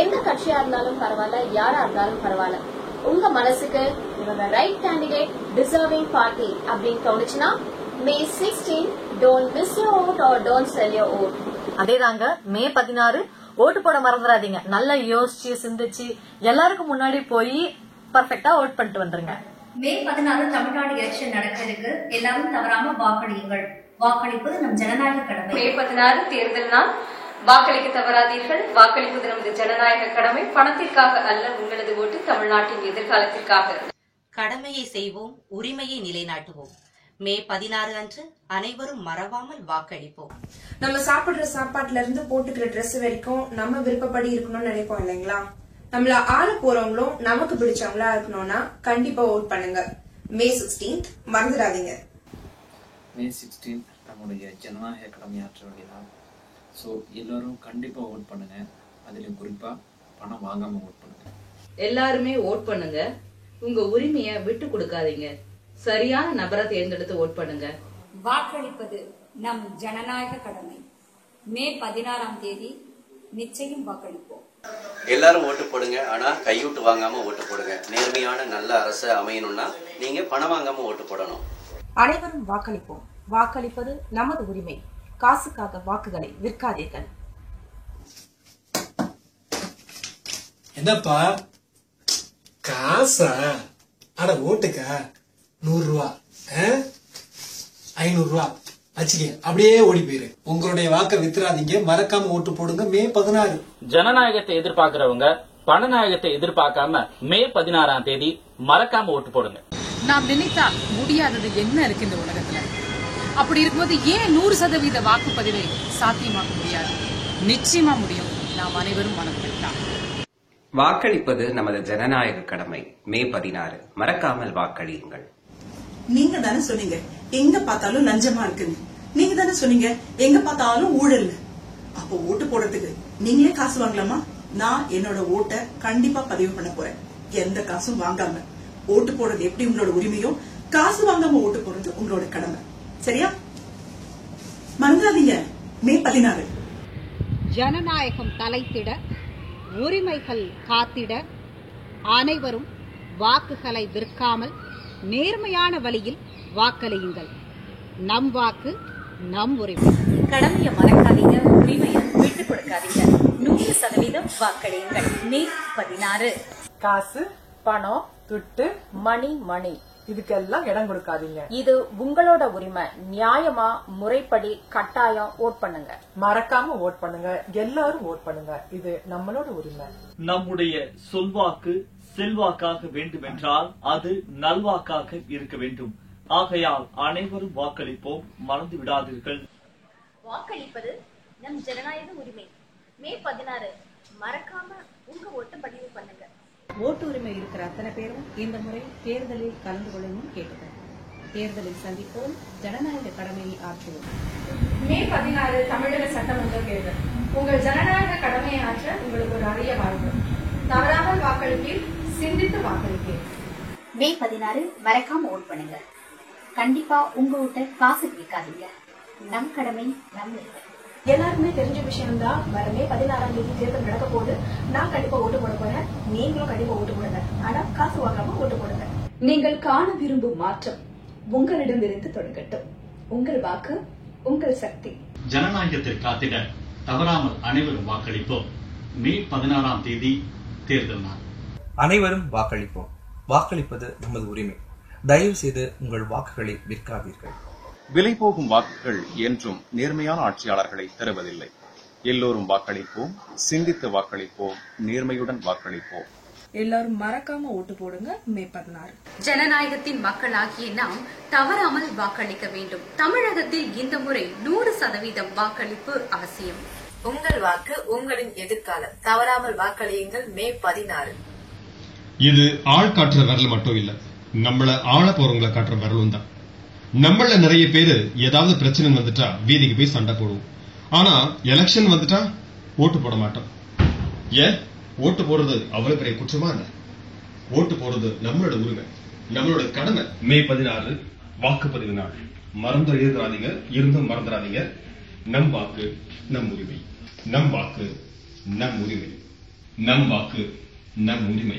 எந்த கட்சியா இருந்தாலும் பரவாயில்ல, யாரா இருந்தாலும் பரவாயில்ல, உங்க மனசுக்கு இவங்க ரைட் கேண்டிடேட், டிசர்விங் பார்ட்டி அப்படின்னு தோணுச்சுன்னா May 16 don't miss your vote or don't sell your vote. அதேதாங்க, மே 16 ஓட்டு போட மறந்துடாதீங்க. நல்லா யோசிச்சு சிந்திச்சு எல்லாருக்கும் முன்னாடி போய் பர்ஃபெக்டா ஓட் பண்ணிட்டு வந்துருங்க. மே 16 தமிழ்நாடு எலெக்ஷன் நடக்க இருக்கு. எல்லாரும் தவறாம வாக்களியுங்கள். வாக்களிப்பது நம் ஜனநாயக கடமை. மே 16 தேர்தல் நாள். வாக்களிக்க தவறாதீர்கள். வாக்களிப்பது நமது ஜனநாயக கடமை. பணத்திற்காக அல்ல, உங்களது ஓட்டு தமிழ்நாட்டின் எதிர்காலத்திற்காக. கடமையை செய்வோம், உரிமையை நிலைநாட்டுவோம். மே 16 அன்று அனைவரும் மறவாமல் வாக்களிப்போம். நம்ம சாப்பிடுற சாப்பாட்டுல இருந்து போட்டுக்கிற ட்ரெஸ் வரைக்கும் நம்ம விருப்பப்படி இருக்கணும்னு நினைப்போம் இல்லைங்களா? நம்மள ஆள போறவங்களும் நமக்கு பிடிச்சவங்களா இருக்கணும்னா கண்டிப்பா ஓட் பண்ணுங்க. மே 16 மறந்துடாதீங்க. மே 16 நம்முடைய ஜனநாயக கடமையாற்ற வேண்டிய நாள். ஸோ எல்லாரும் கண்டிப்பா ஓட் பண்ணுங்க. அதிலும் குறிப்பா பணம் வாங்காம ஓட் பண்ணுங்க. எல்லாருமே ஓட் பண்ணுங்க. உங்க உரிமையை விட்டு கொடுக்காதீங்க. சரியான நபரை தேர்ந்தெடுத்து ஓட் பண்ணுங்க. வாக்களிப்பது நம் ஜனநாயக கடமை. மே 16ஆம் தேதி நிச்சயம் வாக்களிப்போம். எல்லாரும் ஓட்டு போடுங்க. ஆனா கையூட்டு வாங்காம ஓட்டு போடுங்க. நேர்மையான நல்ல அரசு அமையணும்னா நீங்க பணம் வாங்காம ஓட்டு போடணும். அனைவரும் வாக்களிப்போம். வாக்களிப்பது நமது உரிமை. காசுக்காக வாக்குகளை விற்காதீர்கள். என்னப்பா காசா? அட ஓட்டுக்கா 100 ரூபா 500 ரூபா வச்சுக்க, அப்படியே ஓடி போயிரு. உங்களுடைய வாக்கை வித்துறாதீங்க. மறக்காம ஓட்டு போடுங்க. மே 16. ஜனநாயகத்தை எதிர்பார்க்கிறவங்க பணநாயகத்தை எதிர்பார்க்காம மே 16ஆம் தேதி மறக்காம ஓட்டு போடுங்க. நாம் நினைத்தா முடியாதது என்ன இருக்கு இந்த உலகத்துல? அப்படி இருக்கும்போது ஏன் 100% வாக்குப்பதிவை சாத்தியமாக்க முடியாது? நிச்சயமா முடியும். நாம் அனைவரும் மனதில்தான். வாக்களிப்பது நமது ஜனநாயக கடமை. மே 16 மறக்காமல் வாக்களியுங்கள். நீங்க தானே சொன்னீங்க எங்க பார்த்தாலும் லஞ்சமா இருக்குன்னு. நீங்க தானே சொன்னீங்க எங்க பார்த்தாலும் ஊழல். அப்போ ஓட்டு போடுறதுக்கு நீங்களே காசு வாங்கலாமா? நான் என்னோட ஓட்டை கண்டிப்பா பதிவு பண்ண போறேன். எந்த காசும் வாங்காம. ஓட்டு போடுறது எப்படி உங்களோட உரிமையோ, காசு வாங்காம ஓட்டு போடுறது உங்களோட கடமை. சரியா? மறந்துடாதீங்க. மே 16. ஜனநாயகம் தலைத்திட, உரிமைகள் காத்திட அனைவரும் வாக்குகளை விற்காமல் நேர்மையான வழியில் வாக்களியுங்கள். நம் வாக்கு நம் உரிமை. கடமையை மறக்காதீங்க, உரிமையை விட்டுக் கொடுக்காதீங்க. 100% வாக்களியுங்கள். மே 16. காசு, பணம், துட்டு, மணி இதுக்கெல்லாம் இடம் கொடுக்காதீங்க. இது உங்களோட உரிமை. நியாயமா முறைப்படி கட்டாயம் ஓட் பண்ணுங்க. மறக்காம ஓட் பண்ணுங்க. எல்லாரும் ஓட் பண்ணுங்க. இது நம்மளோட உரிமை. நம்முடைய சொல்வாக்கு செல்வாக்காக வேண்டுமென்றால் அது நல்வாக்காக இருக்க வேண்டும். ஆகையால் அனைவரும் வாக்களிப்போம். மறந்து விடாதீர்கள். வாக்களிப்பது நம் ஜனநாயக உரிமை. மே 16 மறக்காம உங்க ஓட்டு பதிவு பண்ணுங்க. ஓட்டு உரிமை இருக்கிற அத்தனை பேரும் இந்த முறை தேர்தலில் கலந்து கொள்ளணும் கேட்டுக்கிறேன். தேர்தலில் சந்திப்போம். ஜனநாயக கடமையை ஆற்றுவோம். மே 16 தமிழக சட்டமன்ற தேர்தல். உங்கள் ஜனநாயக கடமையை ஆற்ற உங்களுக்கு ஒரு அரிய வாய்ப்பு. தவறாமல் வாக்களிப்பீர், சிந்தித்து வாக்களிப்பீர். மே 16 மறக்காம ஓட் பண்ணுங்க. கண்டிப்பா உங்க ஓட்டை காசுக்கு விற்காதீங்க. நம் கடமை நம் உரிமை. எல்லாருக்குமே தெரிஞ்ச விஷயம் தான். வர மே 16ஆம் தேதி தேர்தல் நடக்க போது. நான் கண்டிப்பா ஓட்டு போட போறேன். நீங்களும் கண்டிப்பா ஓட்டு போடுங்க. ஆனா காசு வாங்காம ஓட்டு போடுங்க. நீங்கள் காண விரும்பும் மாற்றம் உங்களிடமிருந்து தொடங்கட்டும். உங்கள் வாக்கு உங்கள் சக்தி. ஜனநாயகத்தை காத்திட தவறாமல் அனைவரும் வாக்களிப்போம். மே 16ஆம் தேதி தேர்தல் நாள். அனைவரும் வாக்களிப்போம். வாக்களிப்பது நமது உரிமை. தயவு செய்து உங்கள் வாக்குகளை விற்காதீர்கள். விலை போகும் வாக்குகள் என்றும் நேர்மையான ஆட்சியாளர்களை தருவதில்லை. எல்லோரும் வாக்களிப்போம். சிந்தித்து வாக்களிப்போம். நேர்மையுடன் வாக்களிப்போம். எல்லாரும் மறக்காம ஓட்டு போடுங்க. மே 16. ஜனநாயகத்தின் மக்களாகிய நாம் தவறாமல் வாக்களிக்க வேண்டும். தமிழகத்தில் இந்த முறை 100% வாக்களிப்பு அவசியம். உங்கள் வாக்கு உங்களின் எதிர்காலம். தவறாமல் வாக்களியுங்கள். மே 16. இது ஆள் காட்டுற விரல் மட்டும் இல்ல, நம்மள ஆள போறவங்களை காட்டுற விரலும் தான். நம்மள நிறைய பேரு ஏதாவது பிரச்சனை வந்துட்டா வீதிக்கு போய் சண்டை போடுவோம். ஆனா எலெக்ஷன் வந்துட்டா ஓட்டு போட மாட்டோம். ஏன்? ஓட்டு போடுறது அவ்வளவு பெரிய குற்றமா இல்ல. ஓட்டு போடுறது நம்மளோட உரிமை, நம்மளோட கடமை. மே 16 வாக்குப்பதிவு நாள். மறந்து எழுதுறாதீங்க, இருந்தும் மறந்துடாதீங்க. நம் வாக்கு நம் உரிமை. நம் வாக்கு நம் உரிமை. நம் வாக்கு நம் உரிமை.